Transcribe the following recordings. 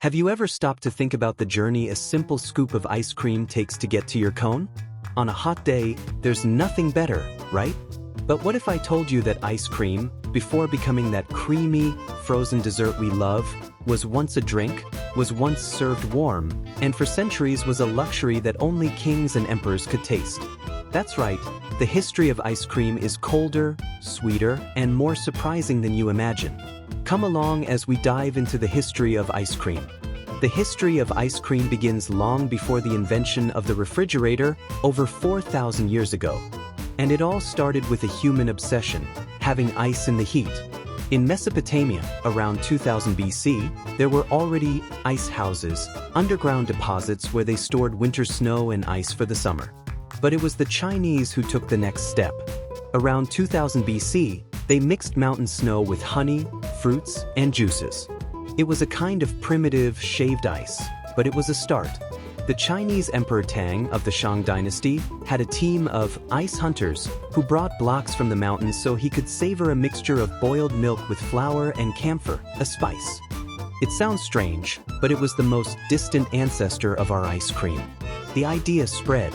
Have you ever stopped to think about the journey a simple scoop of ice cream takes to get to your cone? On a hot day, there's nothing better, right? But what if I told you that ice cream, before becoming that creamy, frozen dessert we love, was once a drink, was once served warm, and for centuries was a luxury that only kings and emperors could taste? That's right, the history of ice cream is colder, sweeter, and more surprising than you imagine. Come along as we dive into the history of ice cream. The history of ice cream begins long before the invention of the refrigerator, over 4,000 years ago. And it all started with a human obsession, having ice in the heat. In Mesopotamia, around 2000 BC, there were already ice houses, underground deposits where they stored winter snow and ice for the summer. But it was the Chinese who took the next step. Around 2000 BC, they mixed mountain snow with honey, fruits, and juices. It was a kind of primitive, shaved ice, but it was a start. The Chinese Emperor Tang of the Shang dynasty had a team of ice hunters who brought blocks from the mountains so he could savor a mixture of boiled milk with flour and camphor, a spice. It sounds strange, but it was the most distant ancestor of our ice cream. The idea spread.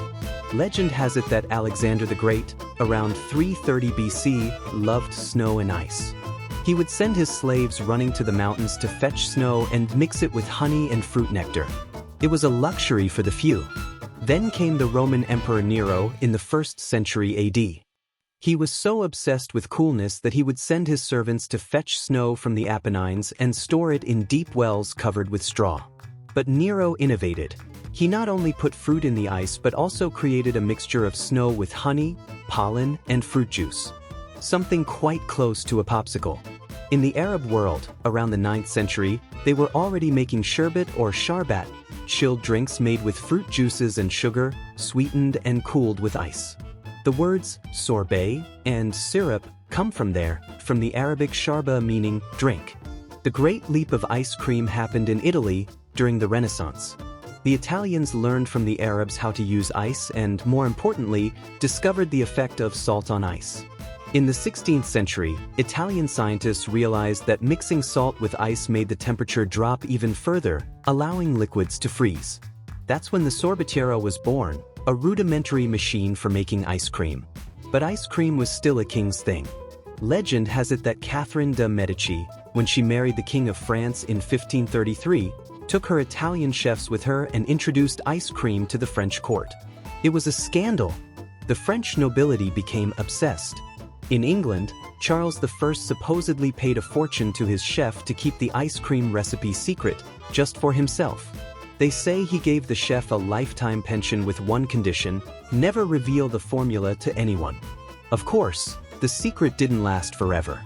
Legend has it that Alexander the Great, around 330 BC, loved snow and ice. He would send his slaves running to the mountains to fetch snow and mix it with honey and fruit nectar. It was a luxury for the few. Then came the Roman Emperor Nero in the 1st century AD. He was so obsessed with coolness that he would send his servants to fetch snow from the Apennines and store it in deep wells covered with straw. But Nero innovated. He not only put fruit in the ice but also created a mixture of snow with honey, pollen, and fruit juice. Something quite close to a popsicle. In the Arab world, around the 9th century, they were already making sherbet or sharbat, chilled drinks made with fruit juices and sugar, sweetened and cooled with ice. The words sorbet and syrup come from there, from the Arabic sharba meaning drink. The great leap of ice cream happened in Italy during the Renaissance. The Italians learned from the Arabs how to use ice and, more importantly, discovered the effect of salt on ice. In the 16th century, Italian scientists realized that mixing salt with ice made the temperature drop even further, allowing liquids to freeze. That's when the sorbetiera was born, a rudimentary machine for making ice cream. But ice cream was still a king's thing. Legend has it that Catherine de Medici, when she married the King of France in 1533, took her Italian chefs with her and introduced ice cream to the French court. It was a scandal. The French nobility became obsessed. In England, Charles I supposedly paid a fortune to his chef to keep the ice cream recipe secret, just for himself. They say he gave the chef a lifetime pension with one condition: never reveal the formula to anyone. Of course, the secret didn't last forever.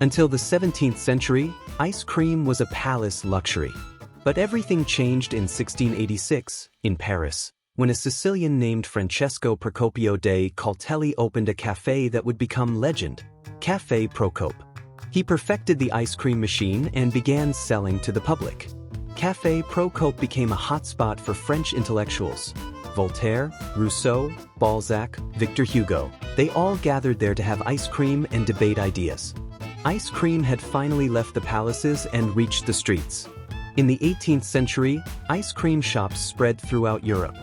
Until the 17th century, ice cream was a palace luxury. But everything changed in 1686, in Paris, when a Sicilian named Francesco Procopio de Coltelli opened a cafe that would become legend, Café Procope. He perfected the ice cream machine and began selling to the public. Café Procope became a hotspot for French intellectuals. Voltaire, Rousseau, Balzac, Victor Hugo, they all gathered there to have ice cream and debate ideas. Ice cream had finally left the palaces and reached the streets. In the 18th century, ice cream shops spread throughout Europe.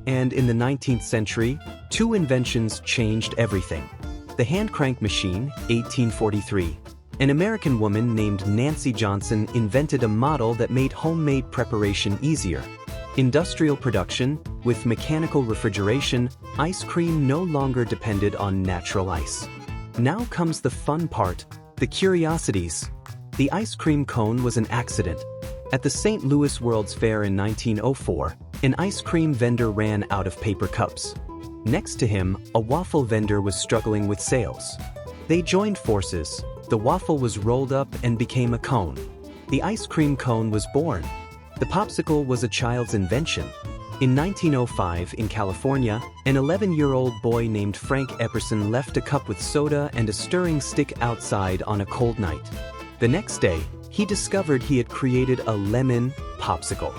And in the 19th century, two inventions changed everything. The hand crank machine, 1843. An American woman named Nancy Johnson invented a model that made homemade preparation easier. Industrial production, with mechanical refrigeration, ice cream no longer depended on natural ice. Now comes the fun part, the curiosities. The ice cream cone was an accident. At the St. Louis World's Fair in 1904, an ice cream vendor ran out of paper cups. Next to him, a waffle vendor was struggling with sales. They joined forces. The waffle was rolled up and became a cone. The ice cream cone was born. The popsicle was a child's invention. In 1905, in California, an 11-year-old boy named Frank Epperson left a cup with soda and a stirring stick outside on a cold night. The next day, he discovered he had created a lemon popsicle.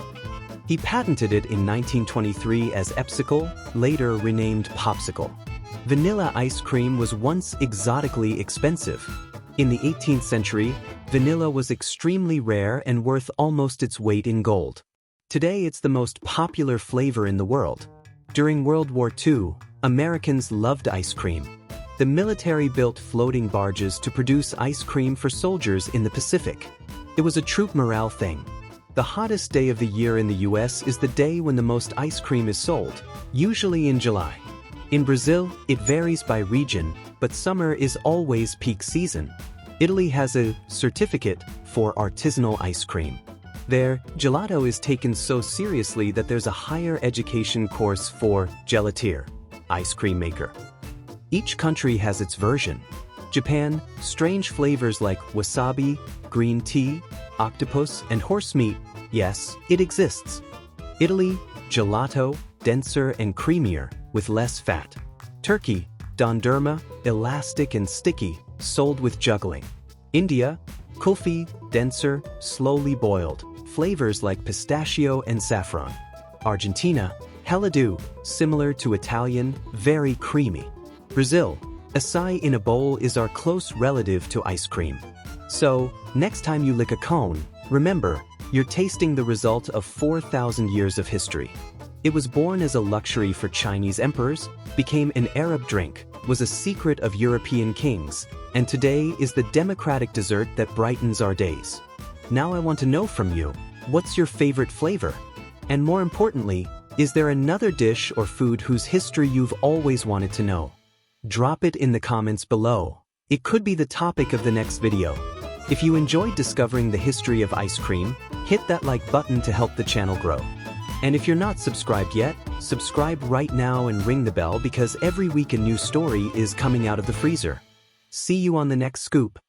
He patented it in 1923 as Epsicle, later renamed Popsicle. Vanilla ice cream was once exotically expensive. In the 18th century, vanilla was extremely rare and worth almost its weight in gold. Today it's the most popular flavor in the world. During World War II, Americans loved ice cream. The military built floating barges to produce ice cream for soldiers in the Pacific. It was a troop morale thing. The hottest day of the year in the US is the day when the most ice cream is sold, usually in July. In Brazil, it varies by region, but summer is always peak season. Italy has a certificate for artisanal ice cream. There, gelato is taken so seriously that there's a higher education course for gelatier, ice cream maker. Each country has its version. Japan, strange flavors like wasabi, green tea, octopus, and horse meat, yes, it exists. Italy, gelato, denser and creamier, with less fat. Turkey, dondurma, elastic and sticky, sold with juggling. India, kulfi, denser, slowly boiled, flavors like pistachio and saffron. Argentina, helado, similar to Italian, very creamy. Brazil, acai in a bowl is our close relative to ice cream. So, next time you lick a cone, remember, you're tasting the result of 4,000 years of history. It was born as a luxury for Chinese emperors, became an Arab drink, was a secret of European kings, and today is the democratic dessert that brightens our days. Now I want to know from you, what's your favorite flavor? And more importantly, is there another dish or food whose history you've always wanted to know? Drop it in the comments below. It could be the topic of the next video. If you enjoyed discovering the history of ice cream, hit that like button to help the channel grow. And if you're not subscribed yet, subscribe right now and ring the bell because every week a new story is coming out of the freezer. See you on the next scoop.